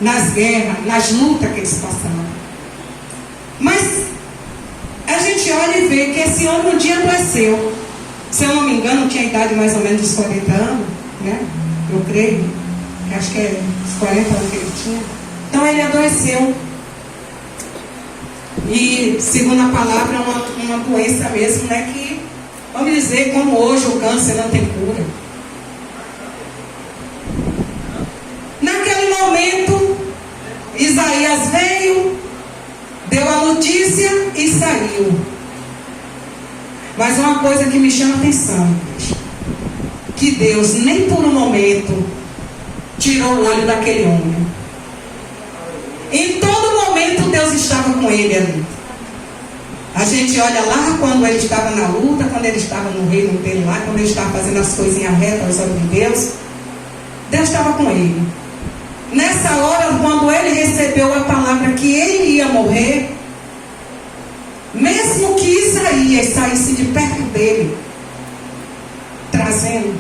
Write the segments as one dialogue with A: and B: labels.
A: nas guerras, nas lutas que eles passaram. Mas a gente olha e vê que esse homem um dia adoeceu. Se eu não me engano, tinha a idade mais ou menos dos 40 anos, né? Eu creio, que acho que é os 40 anos que ele tinha. Então ele adoeceu. E, segundo a palavra, é uma doença mesmo, né? Que, vamos dizer, como hoje o câncer não tem cura. Naquele momento, Isaías veio, deu a notícia e saiu. Mas uma coisa que me chama a atenção, que Deus nem por um momento tirou o olho daquele homem. Em todo momento Deus estava com ele ali. A gente olha lá quando ele estava na luta, quando ele estava no reino dele lá, quando ele estava fazendo as coisinhas retas aos olhos de Deus. Deus estava com ele. Nessa hora, quando ele recebeu a palavra que ele ia morrer, mesmo que Isaías saísse de perto dele, trazendo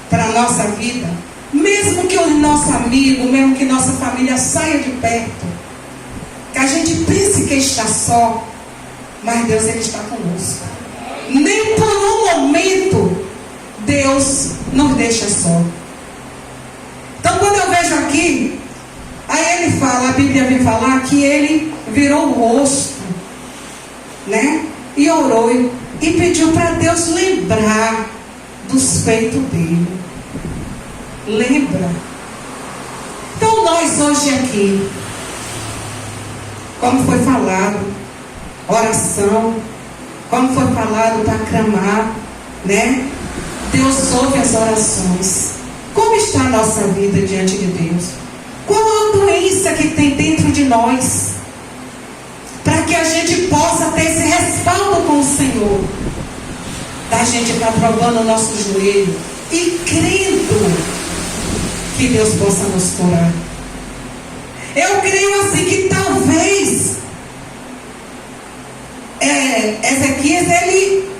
A: para a nossa vida, mesmo que o nosso amigo, mesmo que nossa família saia de perto, que a gente pense que está só, mas Deus, ele está conosco. Nem por um momento Deus nos deixa só. Então, quando eu vejo aqui, aí ele fala, a Bíblia vem falar que ele virou o rosto, né? E orou e pediu para Deus lembrar dos feitos dele. Lembra? Então nós hoje aqui, como foi falado, oração, como foi falado para clamar, né? Deus ouve as orações. Como está a nossa vida diante de Deus? Qual a doença que tem dentro de nós? Para que a gente possa ter esse respaldo com o Senhor, da gente estar provando o nosso joelho e crendo que Deus possa nos curar. Eu creio assim que talvez Ezequias, ele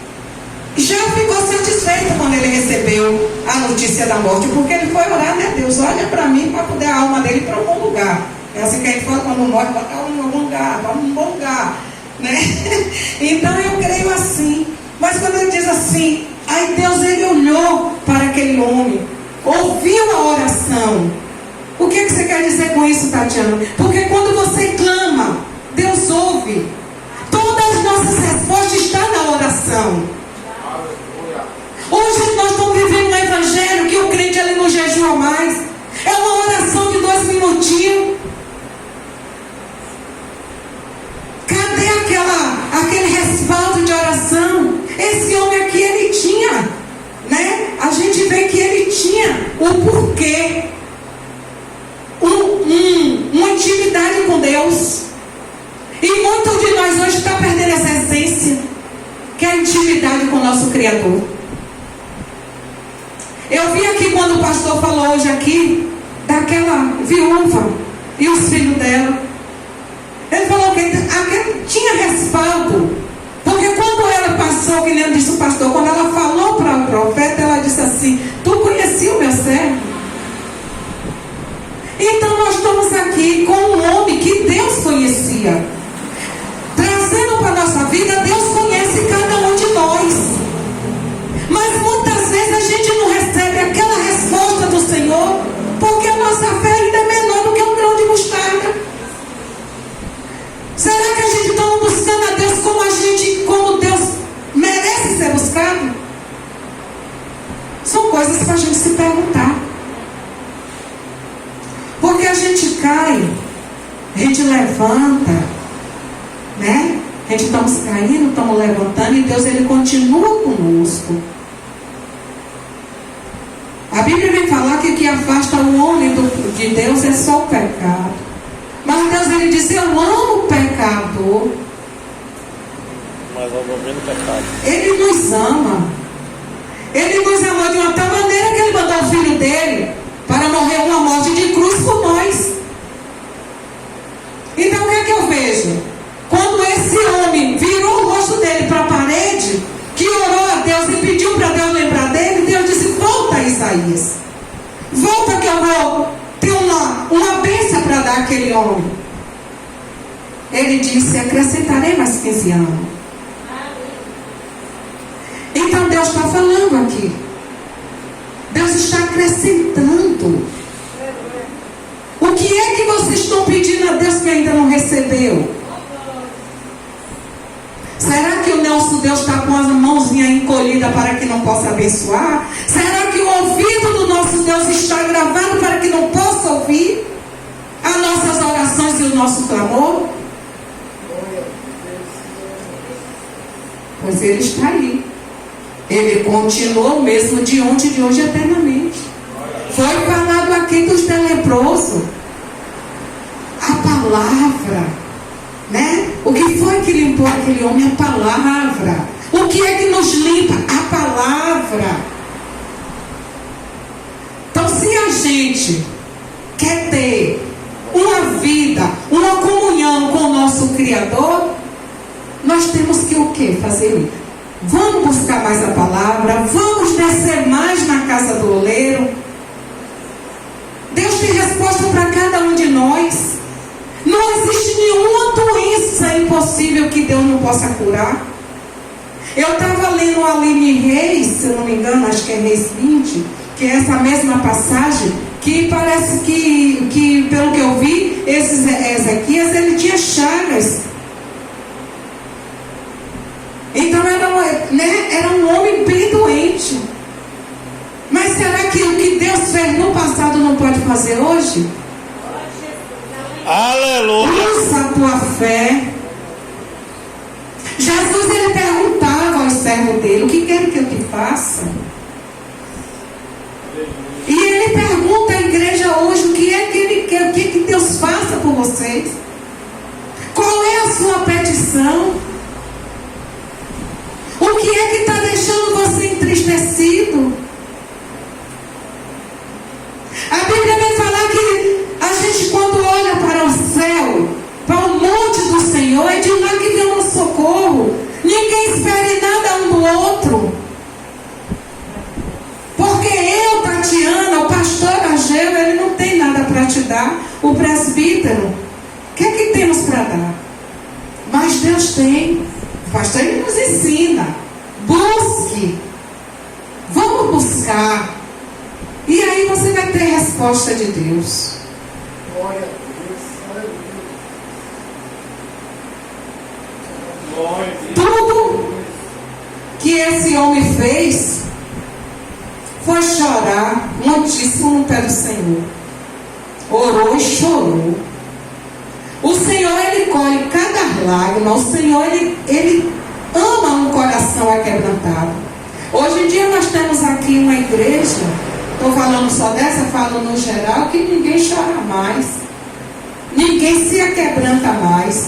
A: já ficou satisfeito quando ele recebeu a notícia da morte, porque ele foi orar, né? Deus, olha para mim para poder a alma dele para algum lugar. É assim que a gente fala, quando morre, bota a alma em algum lugar, para um bom lugar, né? Então eu creio assim. Mas quando ele diz assim, aí Deus, ele olhou para aquele homem, ouviu a oração. O que você quer dizer com isso, Tatiana? Porque quando você clama, Deus ouve. Todas as nossas respostas estão na oração. Hoje nós estamos vivendo um evangelho que o crente ele não jejua mais. É uma oração de 2 minutinhos. Cadê aquele respaldo de oração? Esse homem aqui, ele tinha, né? A gente vê que ele tinha o porquê. Uma intimidade com Deus. E muitos de nós hoje estão perdendo essa essência, que é a intimidade com o nosso Criador. Eu vi aqui quando o pastor falou hoje aqui daquela viúva e os filhos dela. Ele falou que tinha respaldo. Porque quando ela passou, que nem disse o pastor, quando ela falou para o profeta, ela disse assim: tu conhecia o meu servo? Então nós estamos aqui com um homem que Deus conhecia, trazendo para a nossa vida. Deus conhece cada um de nós, mas muitas vezes a gente não recebe aquela resposta do Senhor, porque a nossa fé ainda é menor do que um grão de mostarda. Será que a gente está buscando a Deus como Deus merece ser buscado? São coisas para a gente se perguntar. Porque a gente cai, a gente levanta, né? A gente estamos caindo, estamos levantando, e Deus, ele continua conosco. A Bíblia vem falar que o que afasta o homem de Deus é só o pecado. Mas Deus, ele diz: eu amo o pecador,
B: mas abomina o pecado.
A: Ele nos ama. Ele nos amou de uma tal maneira que ele mandou o filho dele para morrer uma morte de cruz por nós. Então o que é que eu vejo? Quando esse homem virou o rosto dele para a parede, que orou a Deus e pediu para Deus lembrar dele, Deus disse: volta, Isaías, volta que eu vou tem uma bênção para dar àquele homem. Ele disse: acrescentarei mais 15 anos. Então Deus está falando aqui. Deus está acrescentando. O que é que vocês estão pedindo a Deus que ainda não recebeu? Será que o nosso Deus está com as mãozinhas encolhidas para que não possa abençoar? Será que o ouvido do nosso Deus está gravado para que não possa ouvir as nossas orações e o nosso clamor? Pois Ele está aí. Ele continua o mesmo de ontem, de hoje eternamente. Foi falado aqui dos leprosos. A palavra, né? O que foi que limpou aquele homem? A palavra. O que é que nos limpa? A palavra. Então, se a gente quer ter uma vida, uma comunhão com o nosso Criador, nós temos que o quê? Fazer isso. Vamos buscar mais a palavra, vamos descer mais na casa do oleiro. Deus tem resposta para cada um de nós. Não existe nenhuma doença impossível que Deus não possa curar. Eu estava lendo ali em Reis, se eu não me engano, acho que é Reis 20, que é essa mesma passagem, que parece que pelo que eu vi, esse Ezequias, ele tinha chagas. Então era um homem bem doente. Mas será que o que Deus fez no passado não pode fazer hoje?
B: Aleluia.
A: Usa a tua fé. Jesus, ele perguntava aos servos dele: o que quer que eu te faça? E ele pergunta à igreja hoje: o que é que ele quer? O que é que Deus faça por vocês? Qual é a sua petição? O que é que está deixando você entristecido? A Bíblia vai falar que a gente, quando olha para o céu, para o monte do Senhor, é de lá que vem o nosso socorro. Ninguém espere nada um do outro. Porque eu, Tatiana, o pastor Ageu, ele não tem nada para te dar. O presbítero, o que é que temos para dar? Mas Deus tem. O pastor, ele nos ensina. Busque. Vamos buscar. E aí você vai ter a resposta de Deus.
C: Glória a Deus.
B: Glória a Deus.
A: Tudo que esse homem fez foi chorar muitíssimo no pé do Senhor. Orou e chorou. O Senhor, ele colhe cada lágrima. O Senhor, ele ama um coração aquebrantado. Hoje em dia nós temos aqui uma igreja, estou falando só dessa, falo no geral, que ninguém chora mais. Ninguém se aquebranta mais.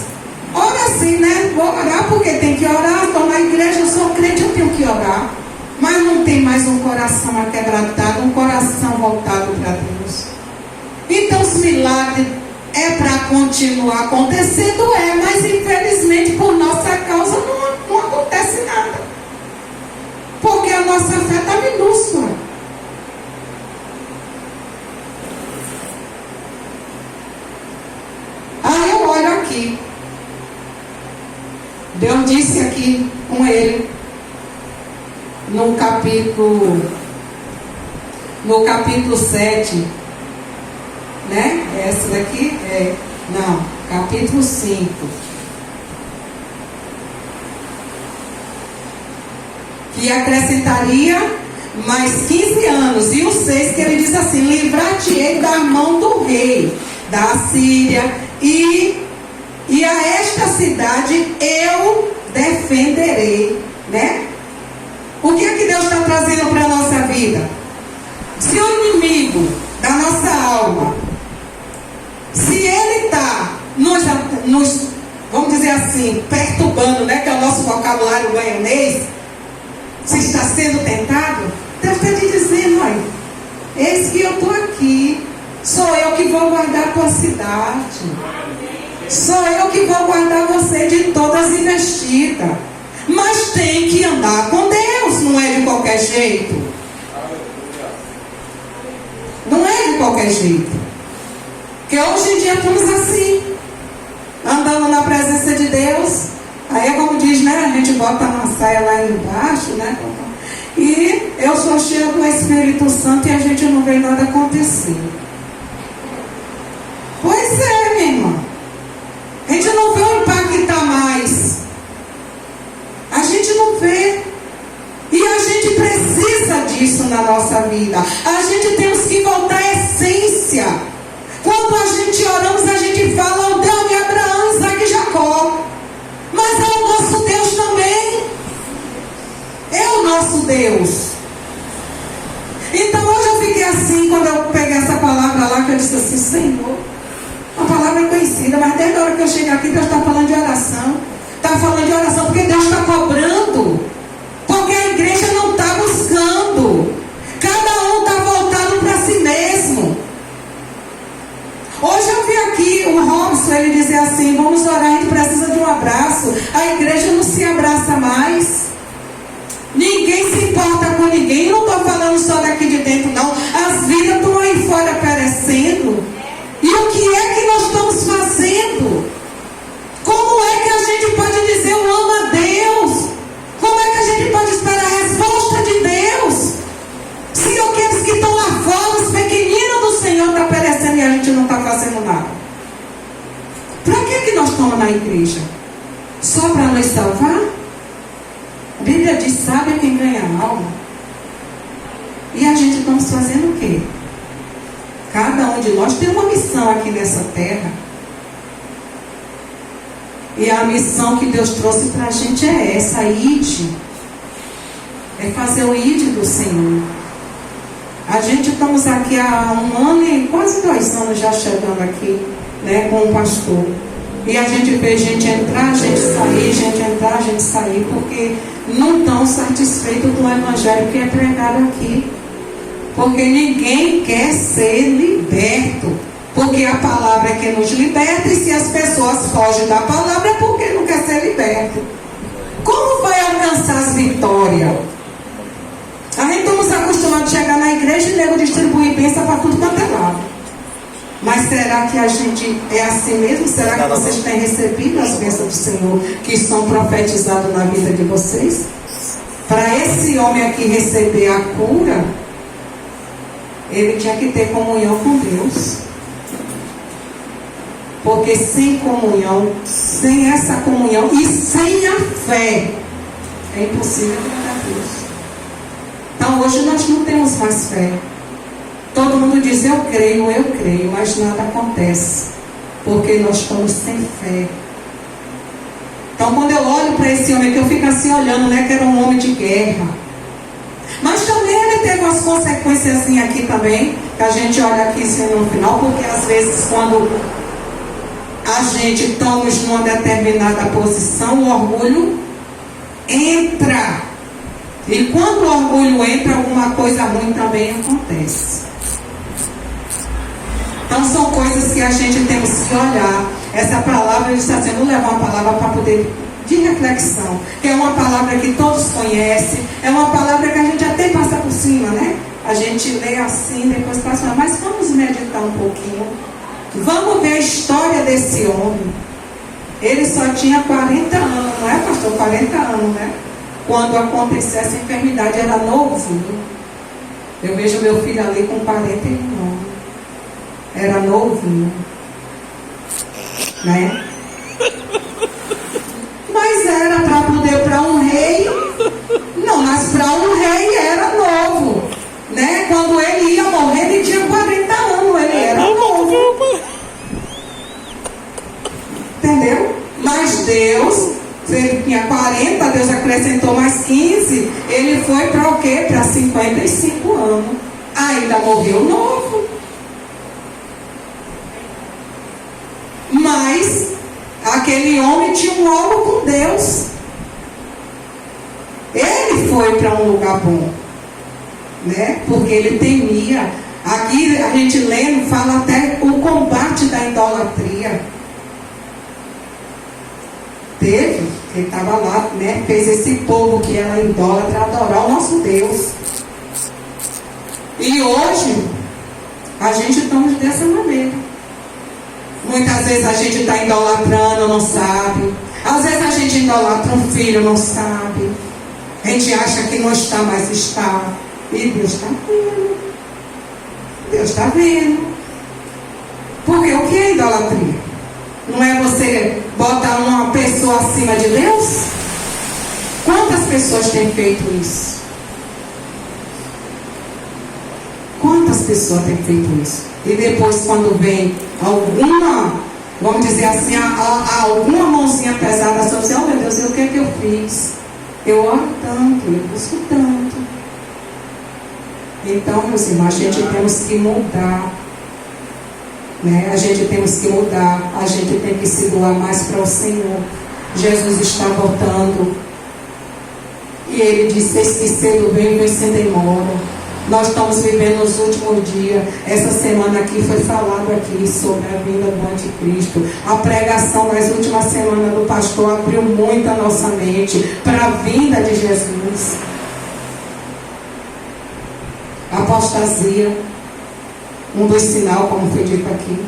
A: Ora assim, né? Vou orar porque tem que orar. Estou na igreja, eu sou crente, eu tenho que orar. Mas não tem mais um coração aquebrantado, um coração voltado para Deus. Então os milagres é para continuar acontecendo, mas infelizmente por nossa causa não acontece nada. Porque a nossa fé está minúscula. Aí eu olho aqui. Deus disse aqui com ele, no capítulo 7, né? Essa daqui capítulo 5. Que acrescentaria mais 15 anos. E o 6, que ele diz assim: livrar-te-ei da mão do rei da Assíria, e a esta cidade eu defenderei, né? O que é que Deus está trazendo para a nossa vida? Se o inimigo da nossa alma, se ele está nos, vamos dizer assim, perturbando, né? Que é o nosso vocabulário baianês, se está sendo tentado, Deus está te dizendo: olha, eis que eu estou aqui, sou eu que vou guardar a tua cidade, sou eu que vou guardar você de todas as investidas. Mas tem que andar com Deus, não é de qualquer jeito. Não é de qualquer jeito. Porque hoje em dia estamos assim, andando na presença de Deus. Aí é como diz, né? A gente bota uma saia lá embaixo, né? E eu sou cheia do Espírito Santo e a gente não vê nada acontecer. Pois é, minha irmã. A gente não vê o impactar mais. A gente não vê. E a gente precisa disso na nossa vida. A gente temos que voltar à essência. Quando a gente oramos, a gente fala o Deus de Abraão, Isaac e Jacó. Mas é o nosso Deus também. É o nosso Deus. Então hoje eu fiquei assim, quando eu peguei essa palavra lá, que eu disse assim, Senhor, uma palavra conhecida, mas desde a hora que eu cheguei aqui, Deus está falando de oração. Está falando de oração porque Deus está cobrando. Porque a igreja não está buscando. Cada um está voltado para si mesmo. Hoje eu vi aqui o Robson, ele dizer assim, vamos orar, a gente precisa de um abraço. A igreja não se abraça mais. Ninguém se importa com ninguém. Não estou falando só daqui de dentro, não. As vidas estão aí fora perecendo. E o que é que nós estamos fazendo? Como é que a gente pode dizer eu amo a Deus? Como é que a gente pode esperar a resposta de Deus? Se aqueles que estão lá fora, os pequeninos do Senhor, estão perecendo e a gente não está fazendo nada. Para que nós estamos na igreja? Só para nos salvar? A Bíblia diz, sabe quem ganha a alma? E a gente estamos fazendo o quê? Cada um de nós tem uma missão aqui nessa terra. E a missão que Deus trouxe para a gente é essa, a ide. É fazer o ide do Senhor. A gente estamos aqui há 1 ano e quase 2 anos já chegando aqui, né, com o pastor. E a gente vê gente entrar, gente sair, gente entrar, gente sair, porque não estão satisfeitos com o evangelho que é pregado aqui. Porque ninguém quer ser liberto. Porque a palavra é que nos liberta, e se as pessoas fogem da palavra é porque não quer ser liberto. Como vai alcançar as vitórias? A gente estamos acostumados a chegar na igreja e nego distribuir bênção para tudo quanto é lado. Mas será que a gente é assim mesmo? Será que vocês têm recebido as bênçãos do Senhor que estão profetizadas na vida de vocês? Para esse homem aqui receber a cura, ele tinha que ter comunhão com Deus. Porque sem comunhão, sem essa comunhão e sem a fé, é impossível agradar a Deus. Então hoje nós não temos mais fé. Todo mundo diz eu creio, mas nada acontece. Porque nós estamos sem fé. Então quando eu olho para esse homem, que eu fico assim olhando, né, que era um homem de guerra. Mas também ele teve umas consequências assim aqui também, que a gente olha aqui assim, no final, porque às vezes quando a gente estamos numa determinada posição, o orgulho entra. E quando o orgulho entra, alguma coisa ruim também acontece. Então são coisas que a gente tem que olhar. Essa palavra, ele está sendo levar uma palavra para poder de reflexão, que é uma palavra que todos conhecem, é uma palavra que a gente até passa por cima, né? A gente lê assim, depois passa, mas vamos meditar um pouquinho. Vamos ver a história desse homem. Ele só tinha 40 anos, não é, pastor? 40 anos, né? Quando aconteceu essa enfermidade, era novinho. Eu vejo meu filho ali com 41 anos. Era novinho. Né? Mas era para poder para um rei. Não, mas para um rei era novo. Né? Quando ele ia morrer, ele tinha 40 anos. Ele era novo. Entendeu? Mas Deus, se ele tinha 40, Deus acrescentou mais 15. Ele foi para o quê? Para 55 anos. Ainda morreu novo. Mas aquele homem tinha um algo com Deus. Ele foi para um lugar bom, né? Porque ele temia. Aqui a gente lendo fala até o combate da idolatria. Teve, ele estava lá, né? Fez esse povo que era idólatra adorar o nosso Deus. E hoje a gente estamos dessa maneira. Muitas vezes a gente está idolatrando, não sabe. Às vezes a gente idolatra um filho, não sabe. A gente acha que não está, mas está. E Deus está vendo. Deus está vendo. Porque o que é idolatria? Não é você botar uma pessoa acima de Deus? Quantas pessoas têm feito isso? Quantas pessoas têm feito isso? E depois, quando vem alguma, vamos dizer assim, alguma mãozinha pesada sobre você, oh meu Deus, o que é que eu fiz? Eu oro tanto, eu busco tanto. Então, meus irmãos, a gente temos que mudar. Né? A gente temos que mudar. A gente tem que se doar mais para o Senhor. Jesus está voltando. E Ele disse, eis que cedo vem, vem sem demora. Nós estamos vivendo os últimos dias. Essa semana aqui foi falado aqui sobre a vinda do anticristo. A pregação das últimas semanas do pastor abriu muito a nossa mente para a vinda de Jesus. Apostasia, um dos sinais, como foi dito aqui,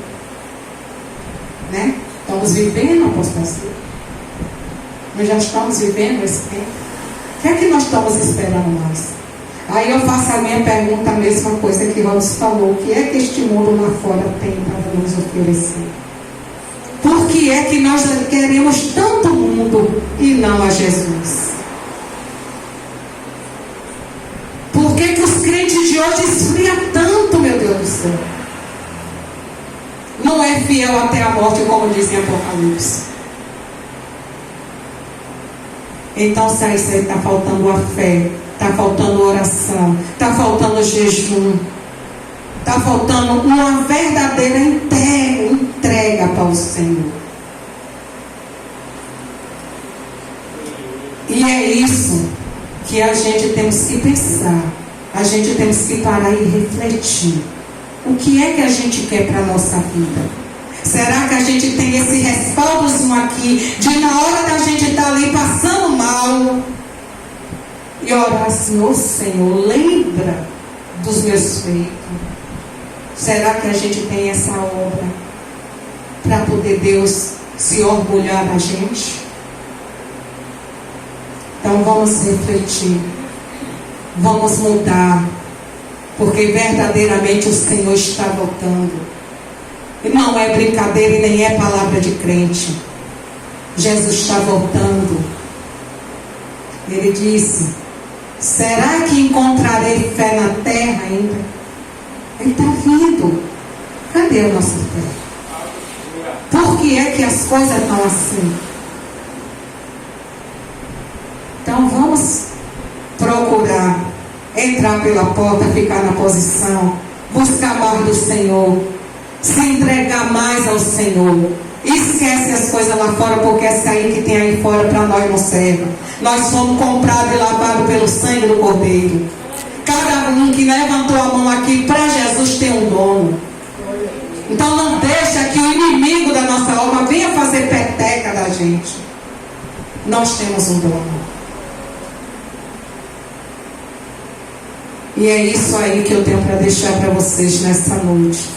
A: né? Estamos vivendo a apostasia. Nós já estamos vivendo esse tempo. O que é que nós estamos esperando mais? Aí eu faço a minha pergunta, a mesma coisa que Ramos falou. O que é que este mundo lá fora tem para nos oferecer? Por que é que nós queremos tanto mundo e não a Jesus? Por que que os crentes de hoje esfriam tanto, meu Deus do céu? Não é fiel até a morte, como diz em Apocalipse. Então, se aí está faltando a fé, está faltando oração, está faltando jejum, está faltando uma verdadeira entrega para o Senhor. E é isso que a gente temos que pensar. A gente temos que parar e refletir. O que é que a gente quer para a nossa vida? Será que a gente tem esse respaldozinho aqui de na hora da gente estar ali passando mal e orar assim, ô Senhor, lembra dos meus feitos? Será que a gente tem essa obra para poder Deus se orgulhar da gente? Então vamos refletir, vamos mudar, porque verdadeiramente o Senhor está voltando. E não é brincadeira e nem é palavra de crente. Jesus está voltando. Ele disse, será que encontrarei fé na terra ainda? Ele está vindo. Cadê a nossa fé? Por que é que as coisas estão assim? Então vamos procurar entrar pela porta, ficar na posição, buscar mais do Senhor, se entregar mais ao Senhor. Esquece as coisas lá fora, porque essa aí que tem aí fora para nós não serve. Nós fomos comprados e lavados pelo sangue do Cordeiro. Cada um que levantou a mão aqui para Jesus tem um dono. Então não deixa que o inimigo da nossa alma venha fazer peteca da gente. Nós temos um dono. E é isso aí que eu tenho para deixar para vocês nessa noite.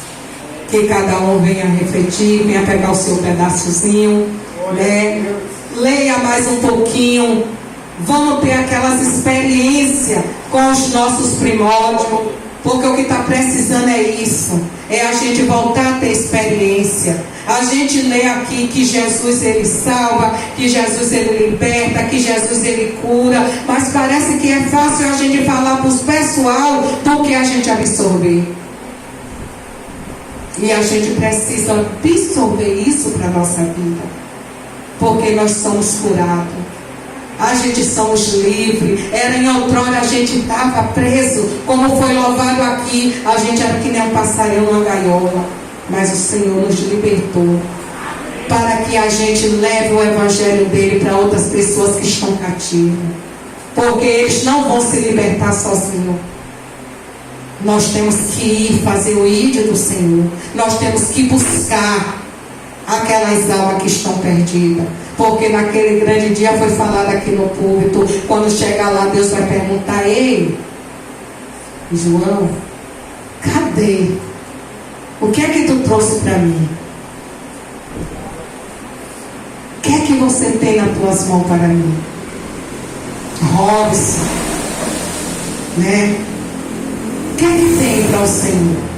A: Que cada um venha refletir, venha pegar o seu pedaçozinho, né? Leia mais um pouquinho. Vamos ter aquelas experiências com os nossos primórdios, porque o que está precisando é isso, é a gente voltar a ter experiência. A gente lê aqui que Jesus ele salva, que Jesus ele liberta, que Jesus ele cura, mas parece que é fácil a gente falar para os pessoal do que a gente absorver. E a gente precisa absorver isso para a nossa vida, porque nós somos curados, a gente somos livres. Era em outrora a gente estava preso, como foi louvado aqui, a gente era que nem um passarinho numa gaiola, mas o Senhor nos libertou, para que a gente leve o evangelho dele para outras pessoas que estão cativas, porque eles não vão se libertar sozinhos. Nós temos que ir fazer o ídolo do Senhor. Nós temos que buscar aquelas almas que estão perdidas. Porque naquele grande dia foi falado aqui no púlpito, quando chegar lá Deus vai perguntar, ei, João, cadê? O que é que tu trouxe para mim? você tem nas tuas mãos para mim? Robson, né? O que é que tem para o Senhor?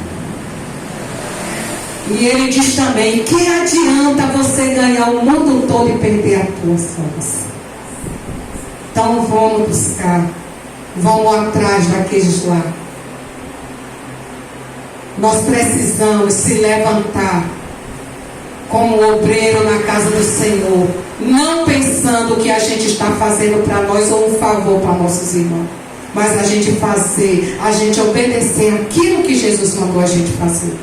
A: E ele diz também: que adianta você ganhar o mundo todo e perder a tua salvação? Então vamos buscar, vamos atrás daqueles lá. Nós precisamos se levantar como obreiro na casa do Senhor, não pensando que a gente está fazendo para nós ou um favor para nossos irmãos, mas a gente fazer, a gente obedecer aquilo que Jesus mandou a gente fazer.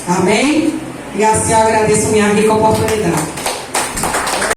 A: Amém? E assim eu agradeço minha rica oportunidade.